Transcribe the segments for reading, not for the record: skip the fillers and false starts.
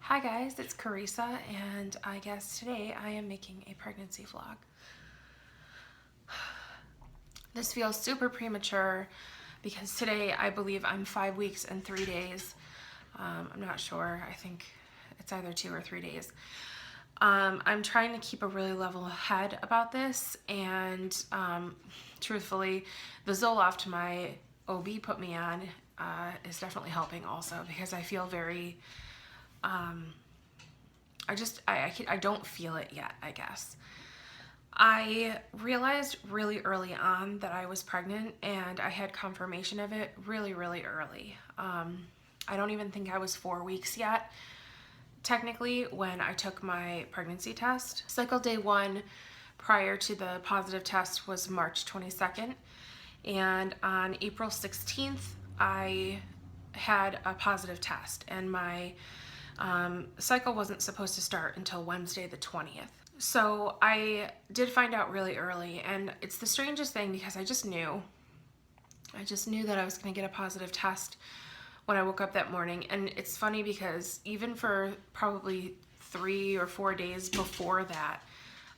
Hi guys, it's Carissa, and I guess today I am making a pregnancy vlog. This feels super premature because today I believe I'm 5 weeks and 3 days. I'm not sure. I think it's either 2 or 3 days. I'm trying to keep a really level head about this, and truthfully, the Zoloft my OB put me on is definitely helping also, because I feel very I don't feel it yet, I guess. I realized really early on that I was pregnant, and I had confirmation of it really early. I don't even think I was 4 weeks yet, technically, when I took my pregnancy test. Cycle day 1 prior to the positive test was March 22nd, and on April 16th, I had a positive test, and my cycle wasn't supposed to start until Wednesday the 20th. So I did find out really early, and it's the strangest thing because I just knew that I was going to get a positive test when I woke up that morning. And it's funny because even for probably 3 or 4 days before that,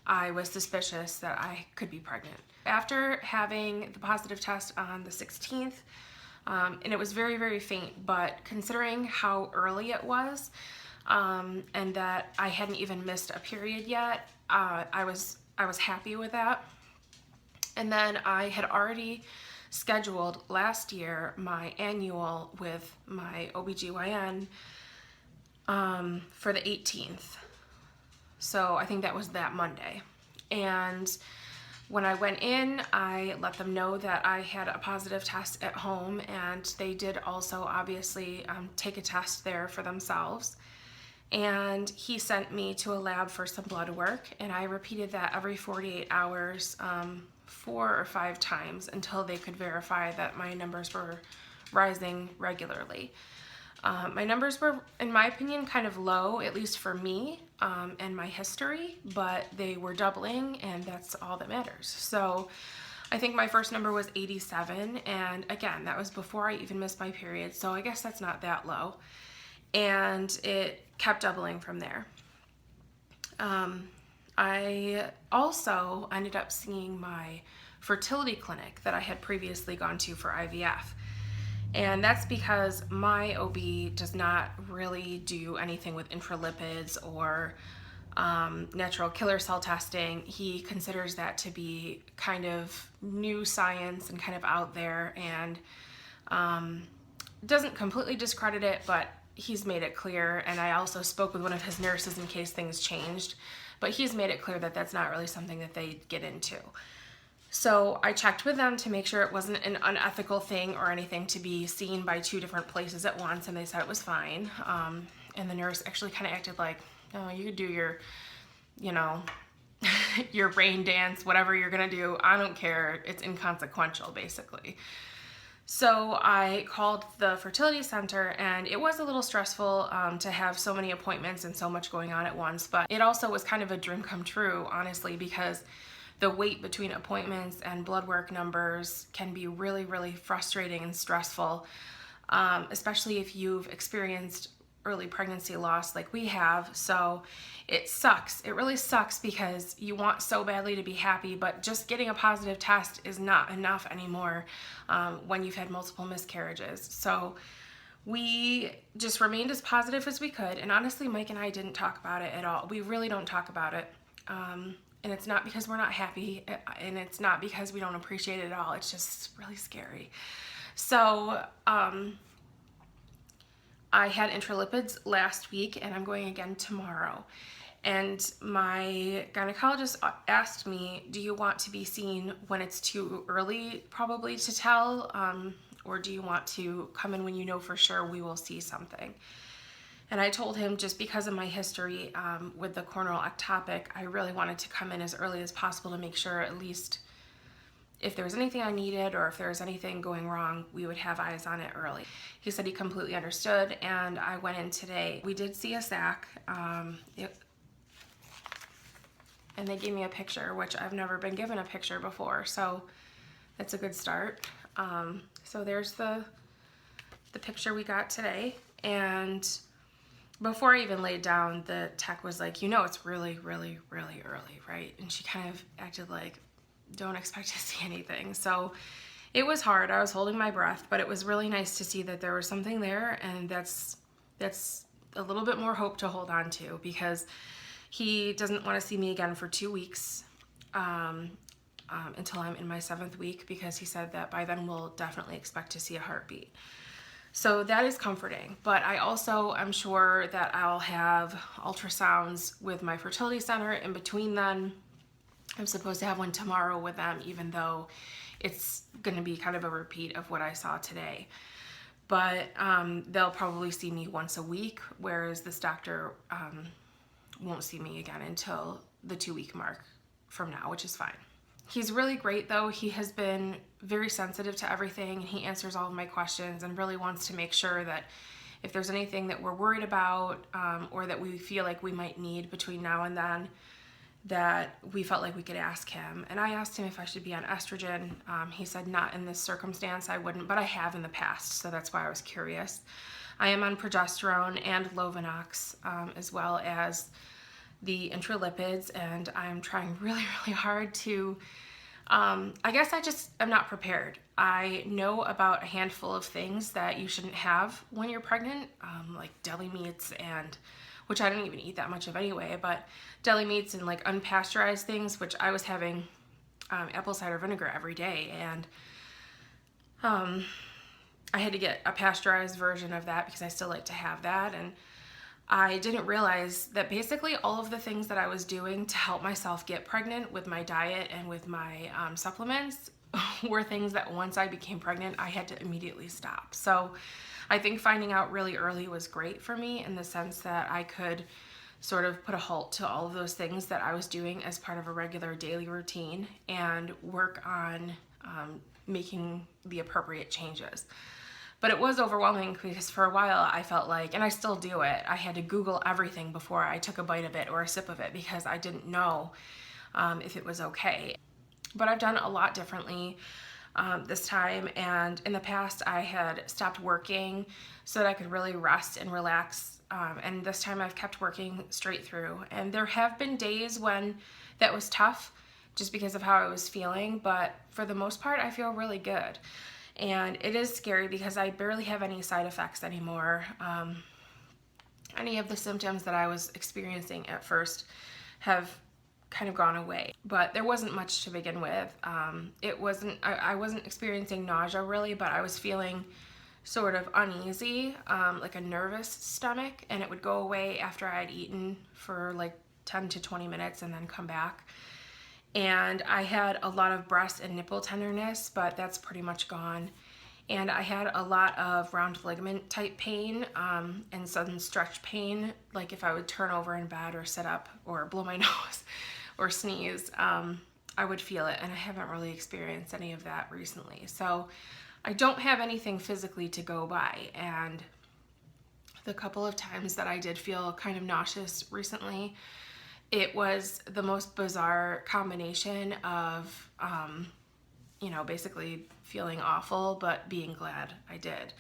I was suspicious that I could be pregnant. After having the positive test on the 16th, and it was very faint, but considering how early it was, and that I hadn't even missed a period yet, I was happy with that. And then I had already scheduled last year my annual with my OBGYN for the 18th. So I think that was that Monday. And when I went in, I let them know that I had a positive test at home, and they did also obviously take a test there for themselves. And he sent me to a lab for some blood work, and I repeated that every 48 hours 4 or 5 times until they could verify that my numbers were rising regularly. My numbers were, in my opinion, kind of low, at least for me and my history, but they were doubling, and that's all that matters. So I think my first number was 87, and again, that was before I even missed my period, so I guess that's not that low. And it kept doubling from there. I also ended up seeing my fertility clinic that I had previously gone to for IVF. And that's because my OB does not really do anything with intralipids or natural killer cell testing. He considers that to be kind of new science and kind of out there, and doesn't completely discredit it, but he's made it clear. And I also spoke with one of his nurses in case things changed, but he's made it clear that that's not really something that they get into. So I checked with them to make sure it wasn't an unethical thing or anything to be seen by 2 different places at once, and they said it was fine. And the nurse actually kind of acted like, "Oh, you could do your, your rain dance, whatever you're gonna do. I don't care. It's inconsequential, basically." So I called the fertility center, and it was a little stressful to have so many appointments and so much going on at once, but it also was kind of a dream come true, honestly, because the wait between appointments and blood work numbers can be really frustrating and stressful, especially if you've experienced early pregnancy loss like we have. So it sucks. It really sucks because you want so badly to be happy, but just getting a positive test is not enough anymore when you've had multiple miscarriages. So we just remained as positive as we could, and honestly, Mike and I didn't talk about it at all. We really don't talk about it. And it's not because we're not happy, and it's not because we don't appreciate it at all. It's just really scary. So I had intralipids last week, and I'm going again tomorrow. And my gynecologist asked me, do you want to be seen when it's too early probably to tell, or do you want to come in when you know for sure we will see something? And I told him, just because of my history with the corneal ectopic, I really wanted to come in as early as possible to make sure at least if there was anything I needed or if there was anything going wrong, we would have eyes on it early. He said he completely understood, and I went in today. We did see a sac, and they gave me a picture, which I've never been given a picture before, so that's a good start. So there's the picture we got today, and before I even laid down, the tech was like, it's really, really, really early, right? And she kind of acted like, don't expect to see anything. So it was hard. I was holding my breath, but it was really nice to see that there was something there, and that's a little bit more hope to hold on to, because he doesn't want to see me again for 2 weeks until I'm in my 7th week, because he said that by then we'll definitely expect to see a heartbeat. So that is comforting, but I also am sure that I'll have ultrasounds with my fertility center in between then. I'm supposed to have one tomorrow with them, even though it's going to be kind of a repeat of what I saw today. But they'll probably see me once a week, whereas this doctor won't see me again until the 2-week mark from now, which is fine. He's really great, though. He has been very sensitive to everything. He answers all of my questions and really wants to make sure that if there's anything that we're worried about or that we feel like we might need between now and then, that we felt like we could ask him. And I asked him if I should be on estrogen. He said not in this circumstance, I wouldn't, but I have in the past, so that's why I was curious. I am on progesterone and Lovenox, as well as the intralipids, and I'm trying really, really hard to, I guess I'm not prepared. I know about a handful of things that you shouldn't have when you're pregnant, like deli meats, and which I don't even eat that much of anyway, but deli meats and like unpasteurized things, which I was having apple cider vinegar every day, and I had to get a pasteurized version of that because I still like to have that. And I didn't realize that basically all of the things that I was doing to help myself get pregnant with my diet and with my supplements were things that once I became pregnant, I had to immediately stop. So I think finding out really early was great for me, in the sense that I could sort of put a halt to all of those things that I was doing as part of a regular daily routine and work on making the appropriate changes. But it was overwhelming, because for a while I felt like, and I still do it, I had to Google everything before I took a bite of it or a sip of it, because I didn't know if it was okay. But I've done a lot differently this time, and in the past I had stopped working so that I could really rest and relax, and this time I've kept working straight through. And there have been days when that was tough just because of how I was feeling, but for the most part I feel really good. And it is scary because I barely have any side effects anymore. Any of the symptoms that I was experiencing at first have kind of gone away, but there wasn't much to begin with. I wasn't experiencing nausea really, but I was feeling sort of uneasy, like a nervous stomach, and it would go away after I had eaten for like 10 to 20 minutes and then come back. And I had a lot of breast and nipple tenderness, but that's pretty much gone. And I had a lot of round ligament type pain and sudden stretch pain, like if I would turn over in bed or sit up or blow my nose or sneeze, I would feel it. And I haven't really experienced any of that recently. So I don't have anything physically to go by. And the couple of times that I did feel kind of nauseous recently, it was the most bizarre combination of, basically feeling awful, but being glad I did.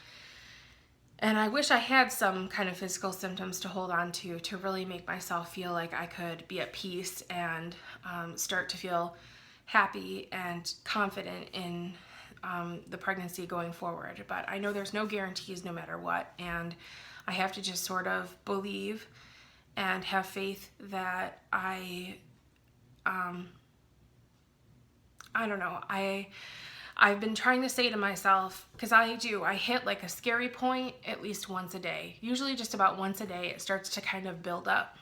And I wish I had some kind of physical symptoms to hold on to really make myself feel like I could be at peace and start to feel happy and confident in the pregnancy going forward. But I know there's no guarantees no matter what, and I have to just sort of believe and have faith that I've been trying to say to myself, because I hit like a scary point at least once a day, usually just about once a day. It starts to kind of build up,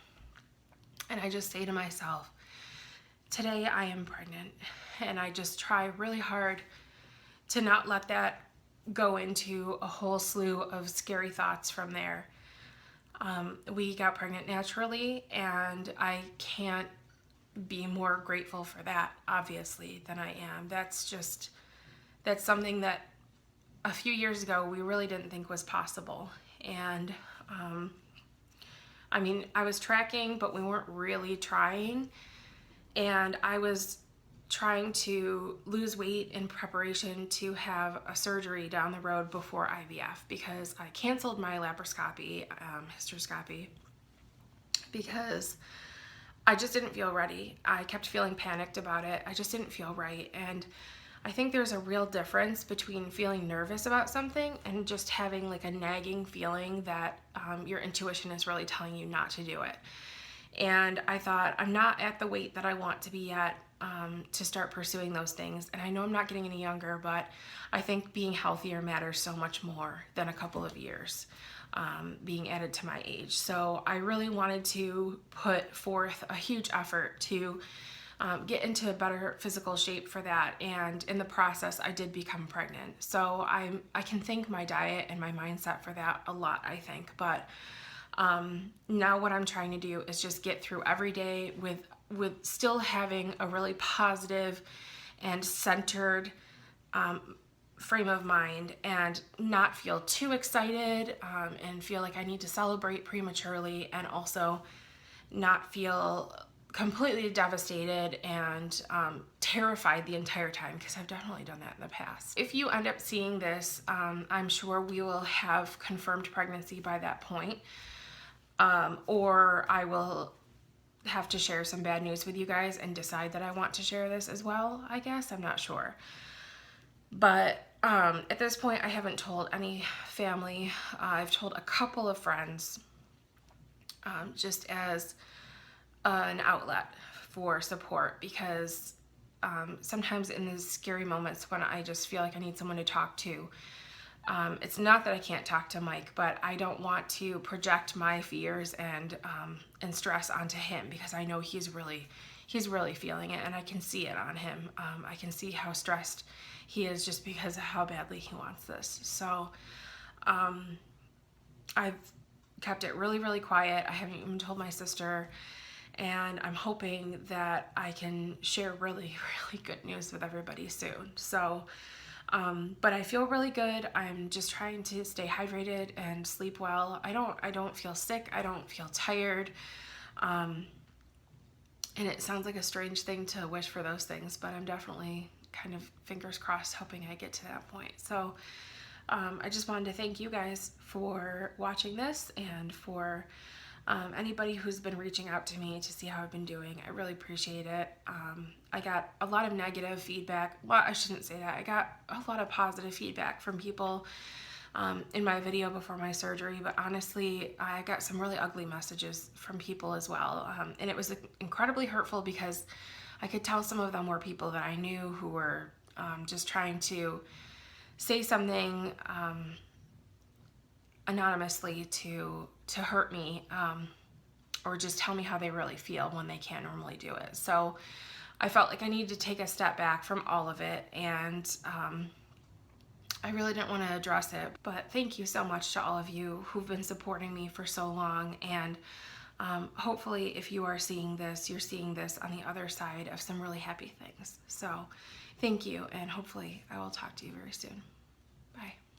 and I just say to myself, today I am pregnant, and I just try really hard to not let that go into a whole slew of scary thoughts from there. We got pregnant naturally, and I can't be more grateful for that, obviously, than I am. That's something that a few years ago we really didn't think was possible. And I was tracking, but we weren't really trying. And I was trying to lose weight in preparation to have a surgery down the road before IVF, because I canceled my laparoscopy, hysteroscopy, because I just didn't feel ready. I kept feeling panicked about it. I just didn't feel right. And I think there's a real difference between feeling nervous about something and just having like a nagging feeling that your intuition is really telling you not to do it. And I thought, I'm not at the weight that I want to be at to start pursuing those things. And I know I'm not getting any younger, but I think being healthier matters so much more than a couple of years being added to my age. So I really wanted to put forth a huge effort to get into a better physical shape for that. And in the process, I did become pregnant. So I can thank my diet and my mindset for that a lot, I think. But now what I'm trying to do is just get through every day with still having a really positive and centered frame of mind, and not feel too excited and feel like I need to celebrate prematurely, and also not feel completely devastated and terrified the entire time, because I've definitely done that in the past. If you end up seeing this, I'm sure we will have confirmed pregnancy by that point, or I will have to share some bad news with you guys and decide that I want to share this as well, I guess. I'm not sure. But at this point, I haven't told any family. I've told a couple of friends just as an outlet for support, because sometimes in these scary moments when I just feel like I need someone to talk to, it's not that I can't talk to Mike, but I don't want to project my fears and stress onto him, because I know he's really feeling it, and I can see it on him. I can see how stressed he is just because of how badly he wants this. So I've kept it really quiet. I haven't even told my sister, and I'm hoping that I can share really good news with everybody soon. So but I feel really good. I'm just trying to stay hydrated and sleep well. I don't feel sick. I don't feel tired. And it sounds like a strange thing to wish for those things, but I'm definitely kind of fingers crossed hoping I get to that point. So I just wanted to thank you guys for watching this, and for anybody who's been reaching out to me to see how I've been doing. I really appreciate it. I got a lot of negative feedback. Well, I shouldn't say that. I got a lot of positive feedback from people in my video before my surgery, but honestly, I got some really ugly messages from people as well. And it was incredibly hurtful, because I could tell some of them were people that I knew who were just trying to say something anonymously to hurt me, or just tell me how they really feel when they can't normally do it. So I felt like I needed to take a step back from all of it, and I really didn't want to address it. But thank you so much to all of you who've been supporting me for so long, and hopefully if you are seeing this, you're seeing this on the other side of some really happy things. So thank you, and hopefully I will talk to you very soon.